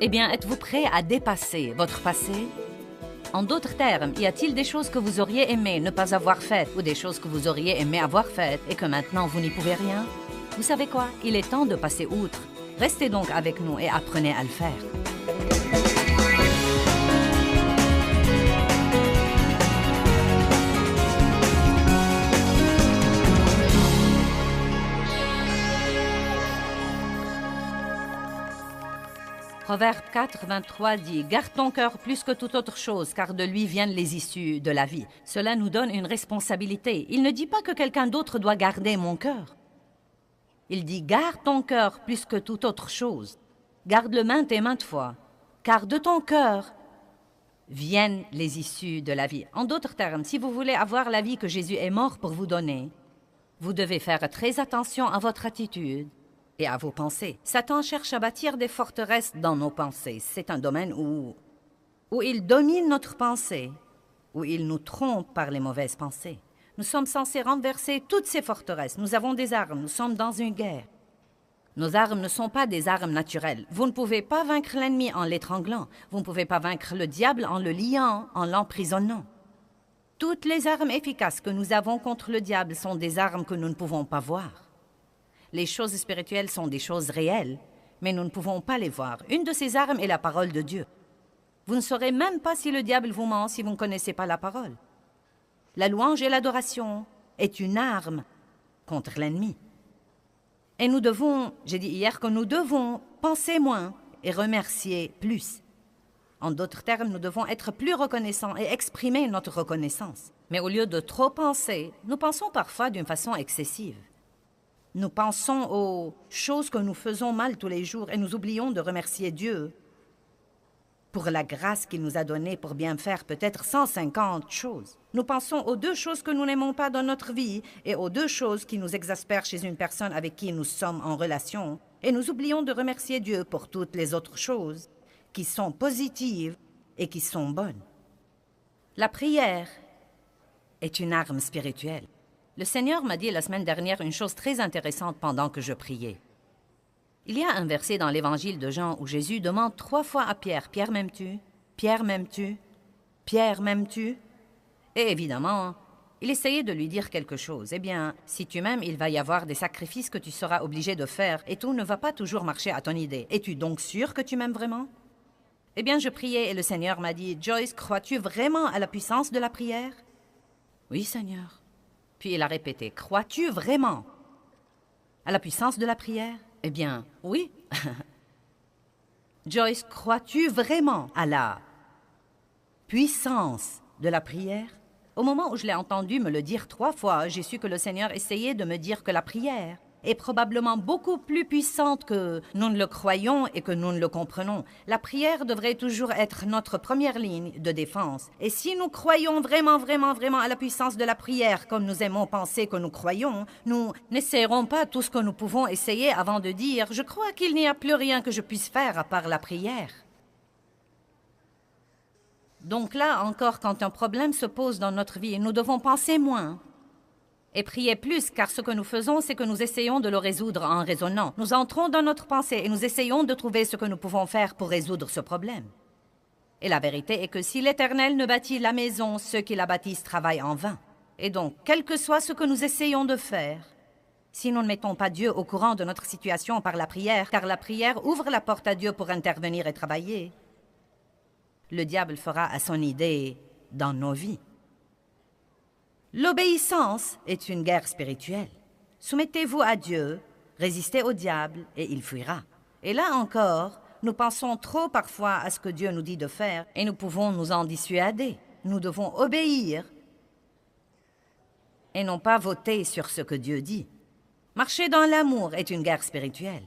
Eh bien, êtes-vous prêt à dépasser votre passé? En d'autres termes, y a-t-il des choses que vous auriez aimé ne pas avoir faites ou des choses que vous auriez aimé avoir faites et que maintenant vous n'y pouvez rien? Vous savez quoi? Il est temps de passer outre. Restez donc avec nous et apprenez à le faire. Proverbe 4, 23 dit « Garde ton cœur plus que toute autre chose, car de lui viennent les issues de la vie. » Cela nous donne une responsabilité. Il ne dit pas que quelqu'un d'autre doit garder mon cœur. Il dit « Garde ton cœur plus que toute autre chose. Garde-le maintes et maintes fois, car de ton cœur viennent les issues de la vie. » En d'autres termes, si vous voulez avoir la vie que Jésus est mort pour vous donner, vous devez faire très attention à votre attitude et à vos pensées. Satan cherche à bâtir des forteresses dans nos pensées. C'est un domaine où il domine notre pensée, où il nous trompe par les mauvaises pensées. Nous sommes censés renverser toutes ces forteresses. Nous avons des armes, nous sommes dans une guerre. Nos armes ne sont pas des armes naturelles. Vous ne pouvez pas vaincre l'ennemi en l'étranglant. Vous ne pouvez pas vaincre le diable en le liant, en l'emprisonnant. Toutes les armes efficaces que nous avons contre le diable sont des armes que nous ne pouvons pas voir. Les choses spirituelles sont des choses réelles, mais nous ne pouvons pas les voir. Une de ces armes est la parole de Dieu. Vous ne saurez même pas si le diable vous ment si vous ne connaissez pas la parole. La louange et l'adoration est une arme contre l'ennemi. Et nous devons, j'ai dit hier que nous devons penser moins et remercier plus. En d'autres termes, nous devons être plus reconnaissants et exprimer notre reconnaissance. Mais au lieu de trop penser, nous pensons parfois d'une façon excessive. Nous pensons aux choses que nous faisons mal tous les jours et nous oublions de remercier Dieu pour la grâce qu'il nous a donnée pour bien faire peut-être 150 choses. Nous pensons aux 2 choses que nous n'aimons pas dans notre vie et aux 2 choses qui nous exaspèrent chez une personne avec qui nous sommes en relation et nous oublions de remercier Dieu pour toutes les autres choses qui sont positives et qui sont bonnes. La prière est une arme spirituelle. Le Seigneur m'a dit la semaine dernière une chose très intéressante pendant que je priais. Il y a un verset dans l'Évangile de Jean où Jésus demande 3 fois à Pierre, « Pierre, m'aimes-tu? Pierre, m'aimes-tu? Pierre, m'aimes-tu? » Et évidemment, il essayait de lui dire quelque chose. Eh bien, si tu m'aimes, il va y avoir des sacrifices que tu seras obligé de faire et tout ne va pas toujours marcher à ton idée. Es-tu donc sûr que tu m'aimes vraiment? Eh bien, je priais et le Seigneur m'a dit, « Joyce, crois-tu vraiment à la puissance de la prière? » « Oui, Seigneur. » Puis il a répété, « Crois-tu vraiment à la puissance de la prière? » Eh bien, oui. « Joyce, crois-tu vraiment à la puissance de la prière? » Au moment où je l'ai entendu me le dire 3 fois, j'ai su que le Seigneur essayait de me dire que la prière est probablement beaucoup plus puissante que nous ne le croyons et que nous ne le comprenons. La prière devrait toujours être notre première ligne de défense. Et si nous croyons vraiment à la puissance de la prière, comme nous aimons penser que nous croyons, nous n'essayerons pas tout ce que nous pouvons essayer avant de dire « Je crois qu'il n'y a plus rien que je puisse faire à part la prière. » Donc là encore, quand un problème se pose dans notre vie, nous devons penser moins et prier plus, car ce que nous faisons, c'est que nous essayons de le résoudre en raisonnant. Nous entrons dans notre pensée et nous essayons de trouver ce que nous pouvons faire pour résoudre ce problème. Et la vérité est que si l'Éternel ne bâtit la maison, ceux qui la bâtissent travaillent en vain. Et donc, quel que soit ce que nous essayons de faire, si nous ne mettons pas Dieu au courant de notre situation par la prière, car la prière ouvre la porte à Dieu pour intervenir et travailler, le diable fera à son idée dans nos vies. L'obéissance est une guerre spirituelle. Soumettez-vous à Dieu, résistez au diable et il fuira. Et là encore, nous pensons trop parfois à ce que Dieu nous dit de faire et nous pouvons nous en dissuader. Nous devons obéir et non pas voter sur ce que Dieu dit. Marcher dans l'amour est une guerre spirituelle.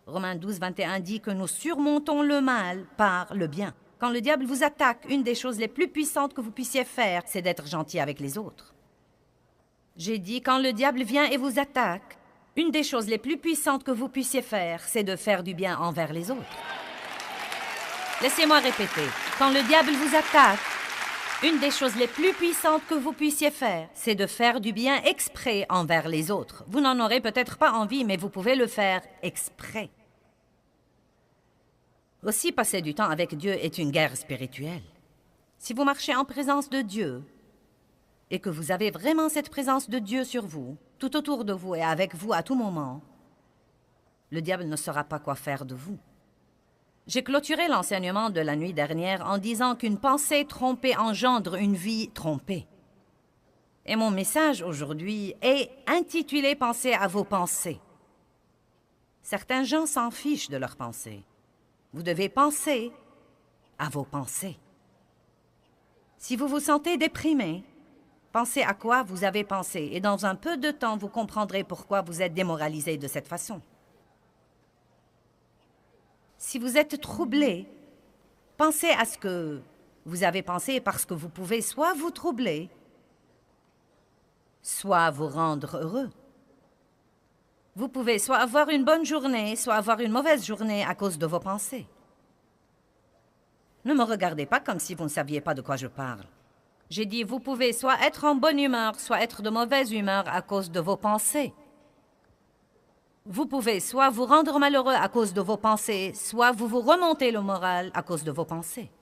Romains 12, 21 dit que nous surmontons le mal par le bien. Quand le diable vous attaque, une des choses les plus puissantes que vous puissiez faire, c'est d'être gentil avec les autres. J'ai dit, quand le diable vient et vous attaque, une des choses les plus puissantes que vous puissiez faire, c'est de faire du bien envers les autres. Laissez-moi répéter. Quand le diable vous attaque, une des choses les plus puissantes que vous puissiez faire, c'est de faire du bien exprès envers les autres. Vous n'en aurez peut-être pas envie, mais vous pouvez le faire exprès. Aussi, passer du temps avec Dieu est une guerre spirituelle. Si vous marchez en présence de Dieu et que vous avez vraiment cette présence de Dieu sur vous, tout autour de vous et avec vous à tout moment, le diable ne saura pas quoi faire de vous. J'ai clôturé l'enseignement de la nuit dernière en disant qu'une pensée trompée engendre une vie trompée. Et mon message aujourd'hui est intitulé « Pensez à vos pensées ». Certains gens s'en fichent de leurs pensées. Vous devez penser à vos pensées. Si vous vous sentez déprimé, pensez à quoi vous avez pensé et dans un peu de temps, vous comprendrez pourquoi vous êtes démoralisé de cette façon. Si vous êtes troublé, pensez à ce que vous avez pensé parce que vous pouvez soit vous troubler, soit vous rendre heureux. Vous pouvez soit avoir une bonne journée, soit avoir une mauvaise journée à cause de vos pensées. Ne me regardez pas comme si vous ne saviez pas de quoi je parle. J'ai dit, vous pouvez soit être en bonne humeur, soit être de mauvaise humeur à cause de vos pensées. Vous pouvez soit vous rendre malheureux à cause de vos pensées, soit vous remontez le moral à cause de vos pensées.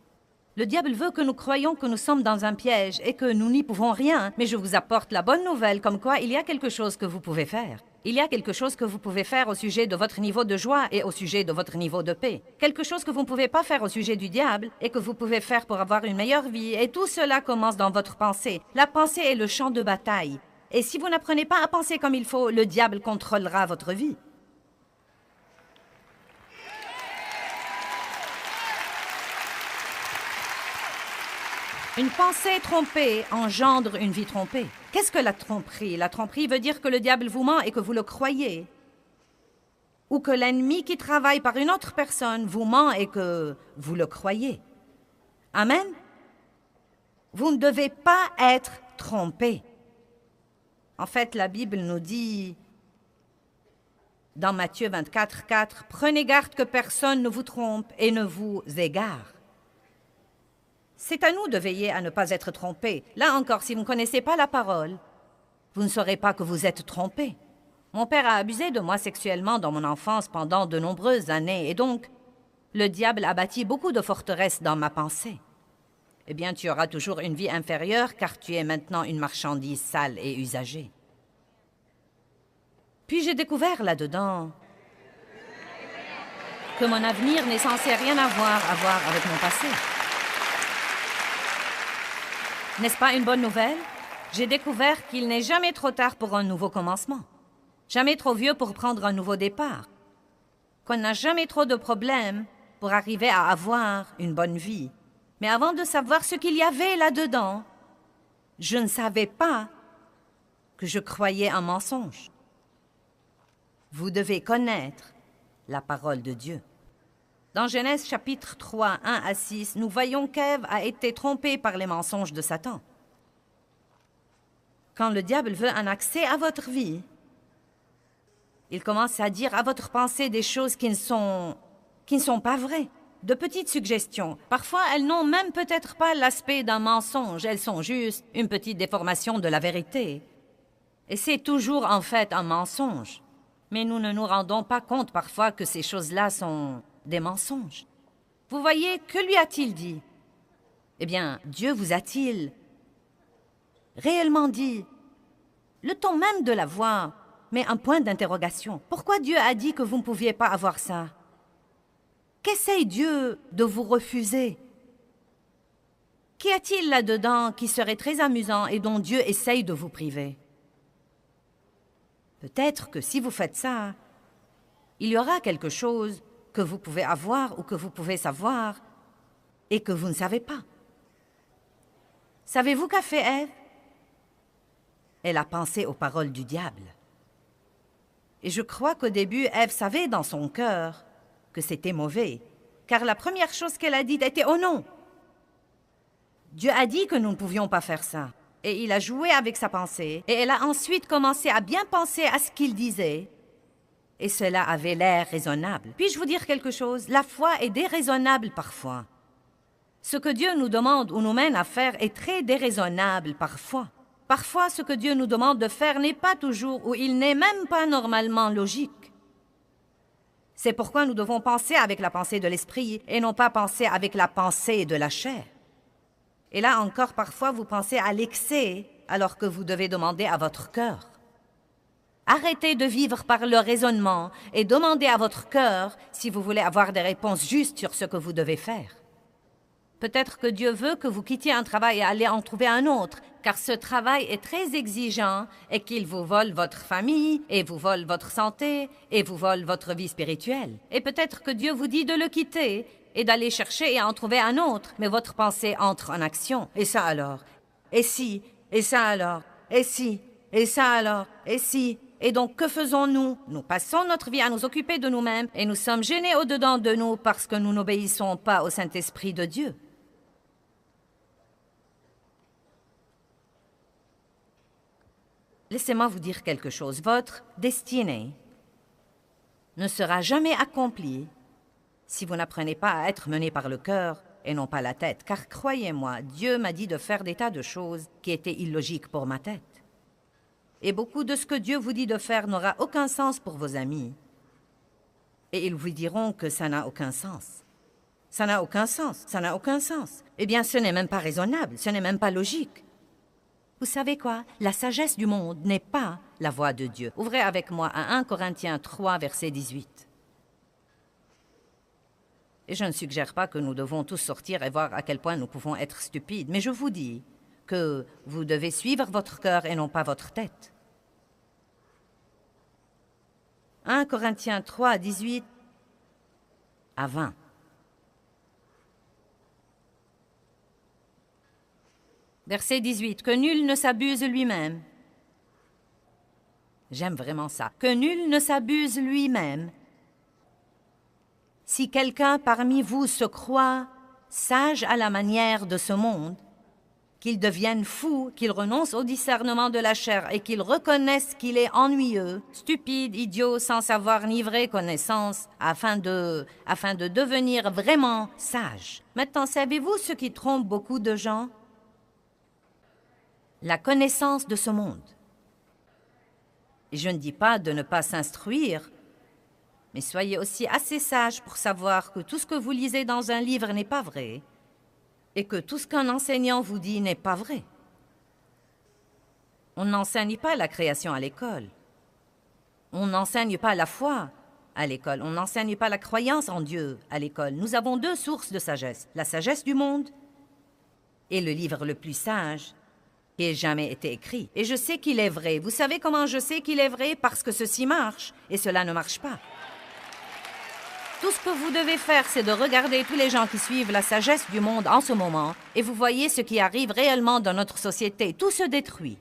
Le diable veut que nous croyions que nous sommes dans un piège et que nous n'y pouvons rien, mais je vous apporte la bonne nouvelle comme quoi il y a quelque chose que vous pouvez faire. Il y a quelque chose que vous pouvez faire au sujet de votre niveau de joie et au sujet de votre niveau de paix. Quelque chose que vous ne pouvez pas faire au sujet du diable et que vous pouvez faire pour avoir une meilleure vie. Et tout cela commence dans votre pensée. La pensée est le champ de bataille. Et si vous n'apprenez pas à penser comme il faut, le diable contrôlera votre vie. Une pensée trompée engendre une vie trompée. Qu'est-ce que la tromperie? La tromperie veut dire que le diable vous ment et que vous le croyez. Ou que l'ennemi qui travaille par une autre personne vous ment et que vous le croyez. Amen? Vous ne devez pas être trompé. En fait, la Bible nous dit, dans Matthieu 24, 4, « Prenez garde que personne ne vous trompe et ne vous égare. » C'est à nous de veiller à ne pas être trompés. Là encore, si vous ne connaissez pas la parole, vous ne saurez pas que vous êtes trompés. Mon père a abusé de moi sexuellement dans mon enfance pendant de nombreuses années, et donc, le diable a bâti beaucoup de forteresses dans ma pensée. Eh bien, tu auras toujours une vie inférieure, car tu es maintenant une marchandise sale et usagée. Puis j'ai découvert là-dedans que mon avenir n'est censé rien avoir avec mon passé. N'est-ce pas une bonne nouvelle? J'ai découvert qu'il n'est jamais trop tard pour un nouveau commencement. Jamais trop vieux pour prendre un nouveau départ. Qu'on n'a jamais trop de problèmes pour arriver à avoir une bonne vie. Mais avant de savoir ce qu'il y avait là-dedans, je ne savais pas que je croyais un mensonge. Vous devez connaître la parole de Dieu. Dans Genèse chapitre 3, 1 à 6, nous voyons qu'Ève a été trompée par les mensonges de Satan. Quand le diable veut un accès à votre vie, il commence à dire à votre pensée des choses qui ne sont pas vraies. De petites suggestions. Parfois, elles n'ont même peut-être pas l'aspect d'un mensonge, elles sont juste une petite déformation de la vérité. Et c'est toujours en fait un mensonge. Mais nous ne nous rendons pas compte parfois que ces choses-là sont des mensonges. Vous voyez, que lui a-t-il dit? Eh bien, Dieu vous a-t-il réellement dit? Le ton même de la voix, mais un point d'interrogation. Pourquoi Dieu a dit que vous ne pouviez pas avoir ça? Qu'essaye Dieu de vous refuser? Qu'y a-t-il là-dedans qui serait très amusant et dont Dieu essaye de vous priver? Peut-être que si vous faites ça, il y aura quelque chose que vous pouvez avoir ou que vous pouvez savoir et que vous ne savez pas. Savez-vous qu'a fait Ève? Elle a pensé aux paroles du diable. Et je crois qu'au début, Ève savait dans son cœur que c'était mauvais, car la première chose qu'elle a dite était « Oh non !» Dieu a dit que nous ne pouvions pas faire ça. Et il a joué avec sa pensée, et elle a ensuite commencé à bien penser à ce qu'il disait, et cela avait l'air raisonnable. Puis-je vous dire quelque chose? La foi est déraisonnable parfois. Ce que Dieu nous demande ou nous mène à faire est très déraisonnable parfois. Parfois, ce que Dieu nous demande de faire n'est pas toujours ou il n'est même pas normalement logique. C'est pourquoi nous devons penser avec la pensée de l'esprit et non pas penser avec la pensée de la chair. Et là encore, parfois, vous pensez à l'excès alors que vous devez demander à votre cœur. Arrêtez de vivre par le raisonnement et demandez à votre cœur si vous voulez avoir des réponses justes sur ce que vous devez faire. Peut-être que Dieu veut que vous quittiez un travail et allez en trouver un autre, car ce travail est très exigeant et qu'il vous vole votre famille, et vous vole votre santé, et vous vole votre vie spirituelle. Et peut-être que Dieu vous dit de le quitter et d'aller chercher et en trouver un autre, mais votre pensée entre en action. Et ça alors? Et si? Et ça alors? Et si? Et ça alors? Et si? Et donc, que faisons-nous? Nous passons notre vie à nous occuper de nous-mêmes et nous sommes gênés au-dedans de nous parce que nous n'obéissons pas au Saint-Esprit de Dieu. Laissez-moi vous dire quelque chose. Votre destinée ne sera jamais accomplie si vous n'apprenez pas à être mené par le cœur et non pas la tête. Car croyez-moi, Dieu m'a dit de faire des tas de choses qui étaient illogiques pour ma tête. Et beaucoup de ce que Dieu vous dit de faire n'aura aucun sens pour vos amis. Et ils vous diront que ça n'a aucun sens. Ça n'a aucun sens, ça n'a aucun sens. Eh bien, ce n'est même pas raisonnable, ce n'est même pas logique. Vous savez quoi? La sagesse du monde n'est pas la voix de Dieu. Ouvrez avec moi à 1 Corinthiens 3, verset 18. Et je ne suggère pas que nous devons tous sortir et voir à quel point nous pouvons être stupides, mais je vous dis que vous devez suivre votre cœur et non pas votre tête. 1 Corinthiens 3, 18 à 20. Verset 18. Que nul ne s'abuse lui-même. J'aime vraiment ça. Que nul ne s'abuse lui-même. Si quelqu'un parmi vous se croit sage à la manière de ce monde, qu'il devienne fou, qu'il renonce au discernement de la chair et qu'il reconnaisse qu'il est ennuyeux, stupide, idiot, sans savoir ni vraie connaissance, afin de devenir vraiment sage. Maintenant, savez-vous ce qui trompe beaucoup de gens? La connaissance de ce monde. Et je ne dis pas de ne pas s'instruire, mais soyez aussi assez sage pour savoir que tout ce que vous lisez dans un livre n'est pas vrai et que tout ce qu'un enseignant vous dit n'est pas vrai. On n'enseigne pas la création à l'école. On n'enseigne pas la foi à l'école. On n'enseigne pas la croyance en Dieu à l'école. Nous avons deux sources de sagesse. La sagesse du monde et le livre le plus sage qui ait jamais été écrit. Et je sais qu'il est vrai. Vous savez comment je sais qu'il est vrai? Parce que ceci marche et cela ne marche pas. Tout ce que vous devez faire, c'est de regarder tous les gens qui suivent la sagesse du monde en ce moment et vous voyez ce qui arrive réellement dans notre société. Tout se détruit.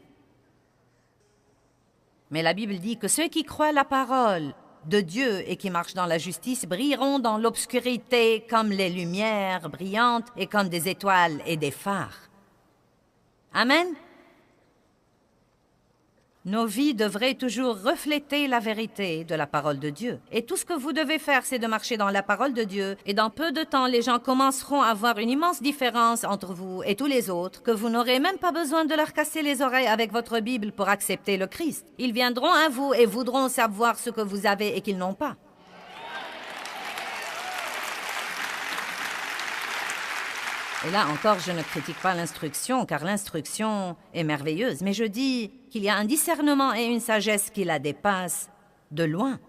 Mais la Bible dit que ceux qui croient la parole de Dieu et qui marchent dans la justice brilleront dans l'obscurité comme les lumières brillantes et comme des étoiles et des phares. Amen. Nos vies devraient toujours refléter la vérité de la parole de Dieu. Et tout ce que vous devez faire, c'est de marcher dans la parole de Dieu. Et dans peu de temps, les gens commenceront à voir une immense différence entre vous et tous les autres, que vous n'aurez même pas besoin de leur casser les oreilles avec votre Bible pour accepter le Christ. Ils viendront à vous et voudront savoir ce que vous avez et qu'ils n'ont pas. Et là encore, je ne critique pas l'instruction, car l'instruction est merveilleuse, mais je dis qu'il y a un discernement et une sagesse qui la dépassent de loin.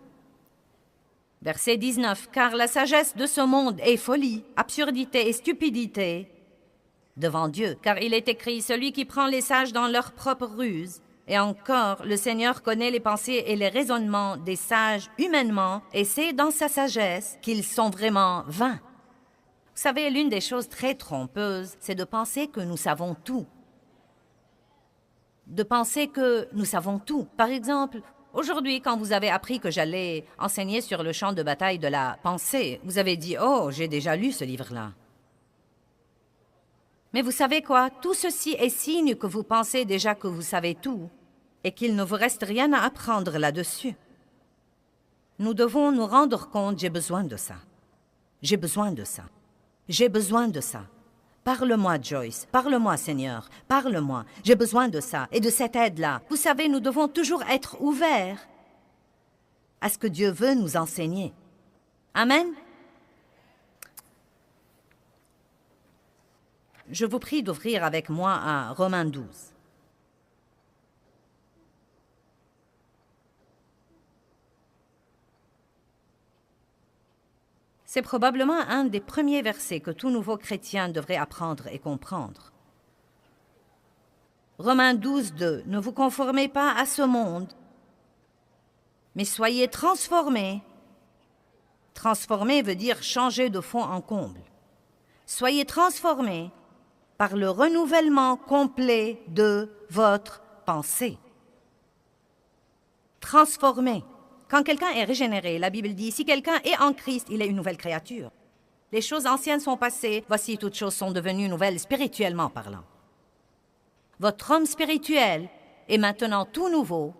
Verset 19. Car la sagesse de ce monde est folie, absurdité et stupidité devant Dieu. Car il est écrit, celui qui prend les sages dans leur propre ruse. Et encore, le Seigneur connaît les pensées et les raisonnements des sages humainement, et c'est dans sa sagesse qu'ils sont vraiment vains. Vous savez, l'une des choses très trompeuses, c'est de penser que nous savons tout. De penser que nous savons tout. Par exemple, aujourd'hui, quand vous avez appris que j'allais enseigner sur le champ de bataille de la pensée, vous avez dit « Oh, j'ai déjà lu ce livre-là ». Mais vous savez quoi? Tout ceci est signe que vous pensez déjà que vous savez tout et qu'il ne vous reste rien à apprendre là-dessus. Nous devons nous rendre compte, j'ai besoin de ça. J'ai besoin de ça. J'ai besoin de ça. Parle-moi, Joyce. Parle-moi, Seigneur. Parle-moi. J'ai besoin de ça et de cette aide-là. Vous savez, nous devons toujours être ouverts à ce que Dieu veut nous enseigner. Amen. Je vous prie d'ouvrir avec moi à Romains 12. C'est probablement un des premiers versets que tout nouveau chrétien devrait apprendre et comprendre. Romains 12, 2. Ne vous conformez pas à ce monde, mais soyez transformés. Transformer veut dire changer de fond en comble. Soyez transformés par le renouvellement complet de votre pensée. Transformé. Quand quelqu'un est régénéré, la Bible dit, si quelqu'un est en Christ, il est une nouvelle créature. Les choses anciennes sont passées, voici toutes choses sont devenues nouvelles spirituellement parlant. Votre homme spirituel est maintenant tout nouveau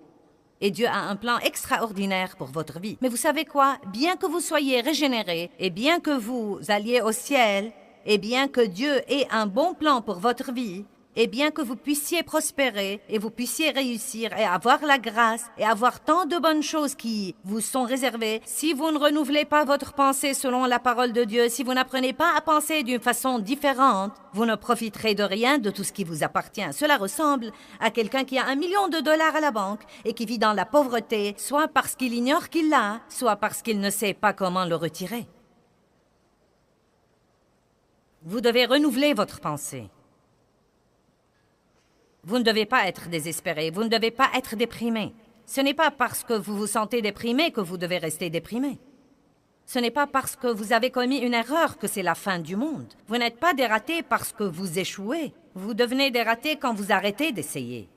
et Dieu a un plan extraordinaire pour votre vie. Mais vous savez quoi? Bien que vous soyez régénéré et bien que vous alliez au ciel, et bien que Dieu ait un bon plan pour votre vie, et bien que vous puissiez prospérer et vous puissiez réussir et avoir la grâce et avoir tant de bonnes choses qui vous sont réservées, si vous ne renouvelez pas votre pensée selon la parole de Dieu, si vous n'apprenez pas à penser d'une façon différente, vous ne profiterez de rien de tout ce qui vous appartient. Cela ressemble à quelqu'un qui a $1 million à la banque et qui vit dans la pauvreté, soit parce qu'il ignore qu'il l'a, soit parce qu'il ne sait pas comment le retirer. Vous devez renouveler votre pensée. Vous ne devez pas être désespéré, vous ne devez pas être déprimé. Ce n'est pas parce que vous vous sentez déprimé que vous devez rester déprimé. Ce n'est pas parce que vous avez commis une erreur que c'est la fin du monde. Vous n'êtes pas dératé parce que vous échouez. Vous devenez dératé quand vous arrêtez d'essayer.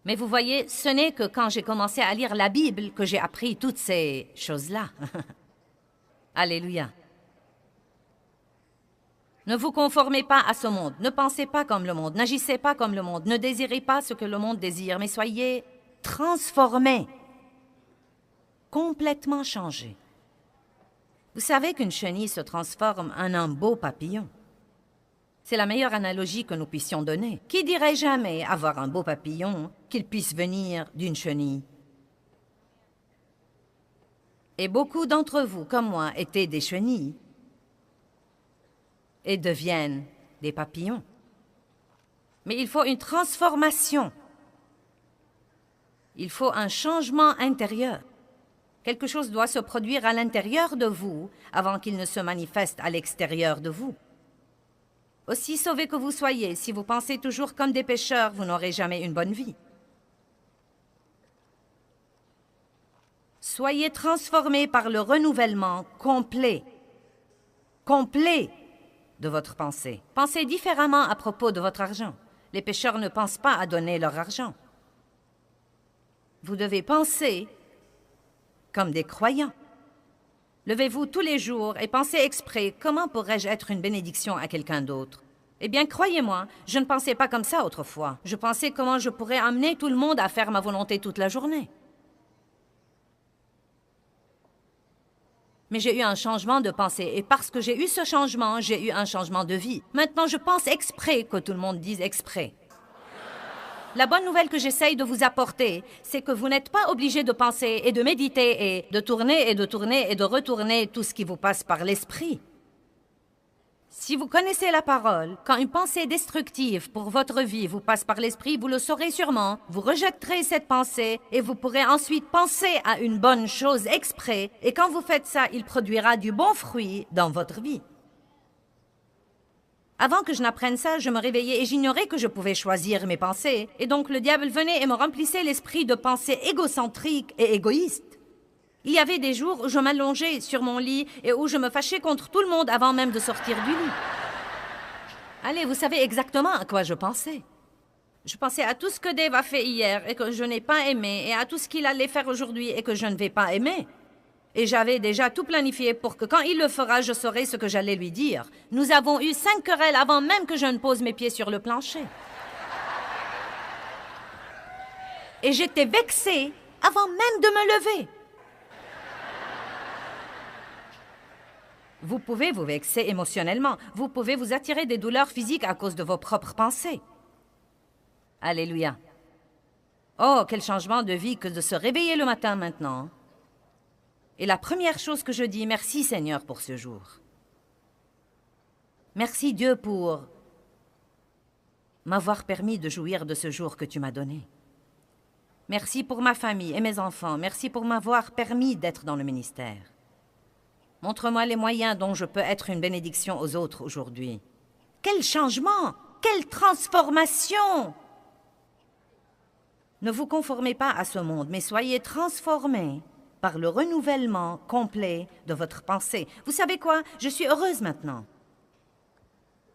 Mais vous voyez, ce n'est que quand j'ai commencé à lire la Bible que j'ai appris toutes ces choses-là. Alléluia. Ne vous conformez pas à ce monde, ne pensez pas comme le monde, n'agissez pas comme le monde, ne désirez pas ce que le monde désire, mais soyez transformés, complètement changés. Vous savez qu'une chenille se transforme en un beau papillon. C'est la meilleure analogie que nous puissions donner. Qui dirait jamais avoir un beau papillon qu'il puisse venir d'une chenille? Et beaucoup d'entre vous, comme moi, étaient des chenilles et deviennent des papillons. Mais il faut une transformation. Il faut un changement intérieur. Quelque chose doit se produire à l'intérieur de vous avant qu'il ne se manifeste à l'extérieur de vous. Aussi sauvés que vous soyez, si vous pensez toujours comme des pécheurs, vous n'aurez jamais une bonne vie. Soyez transformés par le renouvellement complet de votre pensée. Pensez différemment à propos de votre argent. Les pécheurs ne pensent pas à donner leur argent. Vous devez penser comme des croyants. Levez-vous tous les jours et pensez exprès, comment pourrais-je être une bénédiction à quelqu'un d'autre? Eh bien, croyez-moi, je ne pensais pas comme ça autrefois. Je pensais comment je pourrais amener tout le monde à faire ma volonté toute la journée. Mais j'ai eu un changement de pensée, et parce que j'ai eu ce changement, j'ai eu un changement de vie. Maintenant, je pense exprès que tout le monde dise exprès. La bonne nouvelle que j'essaye de vous apporter, c'est que vous n'êtes pas obligé de penser et de méditer et de tourner et de tourner et de retourner tout ce qui vous passe par l'esprit. Si vous connaissez la parole, quand une pensée destructive pour votre vie vous passe par l'esprit, vous le saurez sûrement, vous rejetterez cette pensée et vous pourrez ensuite penser à une bonne chose exprès, et quand vous faites ça, il produira du bon fruit dans votre vie. Avant que je n'apprenne ça, je me réveillais et j'ignorais que je pouvais choisir mes pensées, et donc le diable venait et me remplissait l'esprit de pensées égocentriques et égoïstes. Il y avait des jours où je m'allongeais sur mon lit et où je me fâchais contre tout le monde avant même de sortir du lit. Allez, vous savez exactement à quoi je pensais. Je pensais à tout ce que Dave a fait hier et que je n'ai pas aimé, et à tout ce qu'il allait faire aujourd'hui et que je ne vais pas aimer. Et j'avais déjà tout planifié pour que quand il le fera, je saurai ce que j'allais lui dire. Nous avons eu 5 querelles avant même que je ne pose mes pieds sur le plancher. Et j'étais vexée avant même de me lever. Vous pouvez vous vexer émotionnellement. Vous pouvez vous attirer des douleurs physiques à cause de vos propres pensées. Alléluia. Oh, quel changement de vie que de se réveiller le matin maintenant. Et la première chose que je dis, merci Seigneur pour ce jour. Merci Dieu pour m'avoir permis de jouir de ce jour que tu m'as donné. Merci pour ma famille et mes enfants. Merci pour m'avoir permis d'être dans le ministère. Montre-moi les moyens dont je peux être une bénédiction aux autres aujourd'hui. Quel changement! Quelle transformation! Ne vous conformez pas à ce monde, mais soyez transformés par le renouvellement complet de votre pensée. Vous savez quoi? Je suis heureuse maintenant.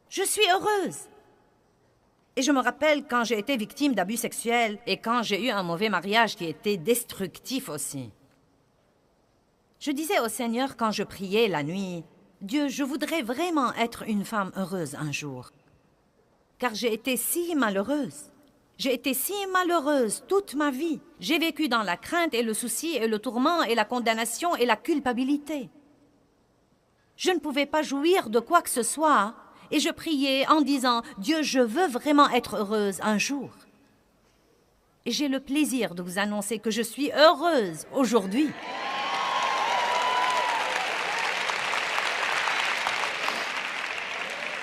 Je suis heureuse. Et je me rappelle quand j'ai été victime d'abus sexuels et quand j'ai eu un mauvais mariage qui était destructif aussi. Je disais au Seigneur quand je priais la nuit, « Dieu, je voudrais vraiment être une femme heureuse un jour. » Car j'ai été si malheureuse. J'ai été si malheureuse toute ma vie. J'ai vécu dans la crainte et le souci et le tourment et la condamnation et la culpabilité. Je ne pouvais pas jouir de quoi que ce soit et je priais en disant « Dieu, je veux vraiment être heureuse un jour. » Et j'ai le plaisir de vous annoncer que je suis heureuse aujourd'hui.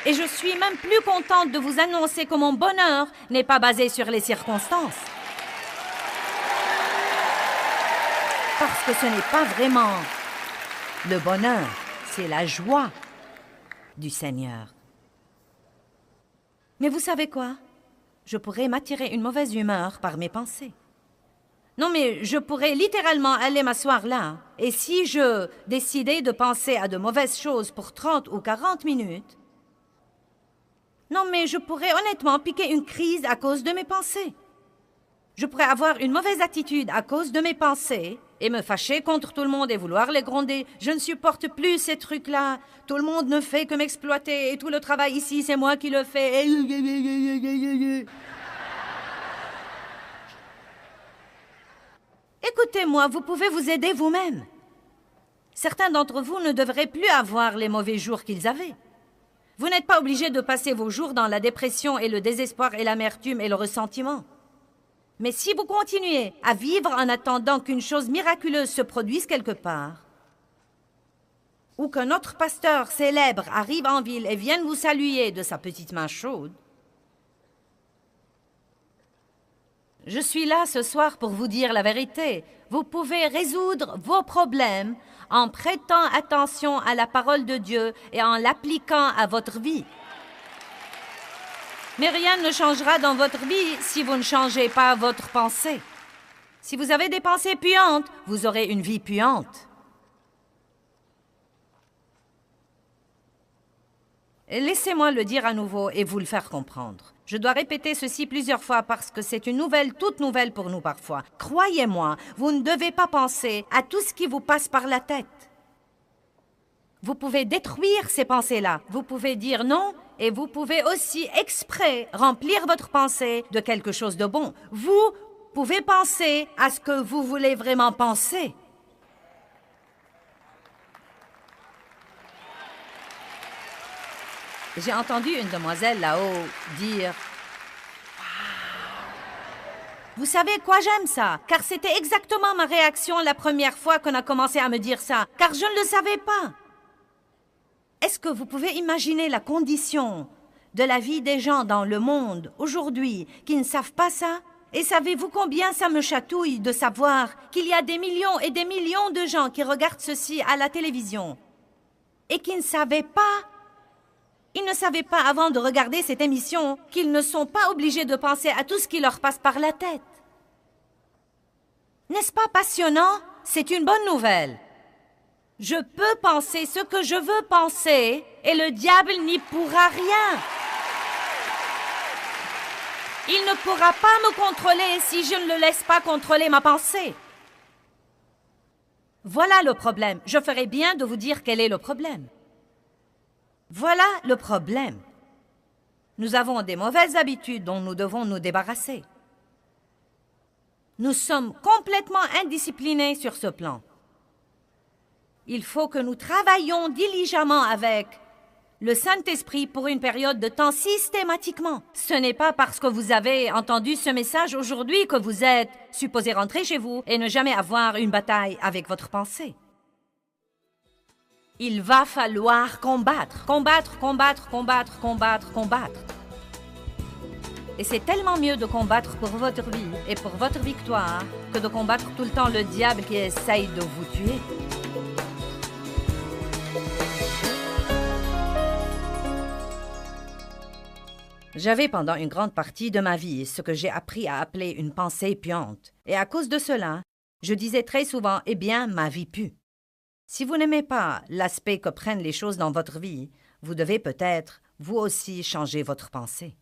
Et je suis même plus contente de vous annoncer que mon bonheur n'est pas basé sur les circonstances. Parce que ce n'est pas vraiment le bonheur, c'est la joie du Seigneur. Mais vous savez quoi? Je pourrais m'attirer une mauvaise humeur par mes pensées. Non, mais je pourrais littéralement aller m'asseoir là, et si je décidais de penser à de mauvaises choses pour 30 ou 40 minutes, non, mais je pourrais honnêtement piquer une crise à cause de mes pensées. Je pourrais avoir une mauvaise attitude à cause de mes pensées et me fâcher contre tout le monde et vouloir les gronder. Je ne supporte plus ces trucs-là. Tout le monde ne fait que m'exploiter et tout le travail ici, c'est moi qui le fais. Écoutez-moi, vous pouvez vous aider vous-même. Certains d'entre vous ne devraient plus avoir les mauvais jours qu'ils avaient. Vous n'êtes pas obligé de passer vos jours dans la dépression et le désespoir et l'amertume et le ressentiment. Mais si vous continuez à vivre en attendant qu'une chose miraculeuse se produise quelque part, ou qu'un autre pasteur célèbre arrive en ville et vienne vous saluer de sa petite main chaude, je suis là ce soir pour vous dire la vérité. Vous pouvez résoudre vos problèmes en prêtant attention à la parole de Dieu et en l'appliquant à votre vie. Mais rien ne changera dans votre vie si vous ne changez pas votre pensée. Si vous avez des pensées puantes, vous aurez une vie puante. Laissez-moi le dire à nouveau et vous le faire comprendre. Je dois répéter ceci plusieurs fois parce que c'est une nouvelle, toute nouvelle pour nous parfois. Croyez-moi, vous ne devez pas penser à tout ce qui vous passe par la tête. Vous pouvez détruire ces pensées-là. Vous pouvez dire non et vous pouvez aussi exprès remplir votre pensée de quelque chose de bon. Vous pouvez penser à ce que vous voulez vraiment penser. J'ai entendu une demoiselle là-haut dire « Wow! » Vous savez quoi, j'aime ça, car c'était exactement ma réaction la première fois qu'on a commencé à me dire ça, car je ne le savais pas. Est-ce que vous pouvez imaginer la condition de la vie des gens dans le monde aujourd'hui qui ne savent pas ça? Et savez-vous combien ça me chatouille de savoir qu'il y a des millions et des millions de gens qui regardent ceci à la télévision et qui ne savaient pas. Ils ne savaient pas avant de regarder cette émission qu'ils ne sont pas obligés de penser à tout ce qui leur passe par la tête. N'est-ce pas passionnant? C'est une bonne nouvelle. Je peux penser ce que je veux penser et le diable n'y pourra rien. Il ne pourra pas me contrôler si je ne le laisse pas contrôler ma pensée. Voilà le problème. Je ferais bien de vous dire quel est le problème. Voilà le problème. Nous avons des mauvaises habitudes dont nous devons nous débarrasser. Nous sommes complètement indisciplinés sur ce plan. Il faut que nous travaillions diligemment avec le Saint-Esprit pour une période de temps systématiquement. Ce n'est pas parce que vous avez entendu ce message aujourd'hui que vous êtes supposé rentrer chez vous et ne jamais avoir une bataille avec votre pensée. Il va falloir combattre, combattre, combattre, combattre, combattre, combattre. Et c'est tellement mieux de combattre pour votre vie et pour votre victoire que de combattre tout le temps le diable qui essaye de vous tuer. J'avais pendant une grande partie de ma vie ce que j'ai appris à appeler une pensée puante. Et à cause de cela, je disais très souvent « Eh bien, ma vie pue ». Si vous n'aimez pas l'aspect que prennent les choses dans votre vie, vous devez peut-être, vous aussi, changer votre pensée.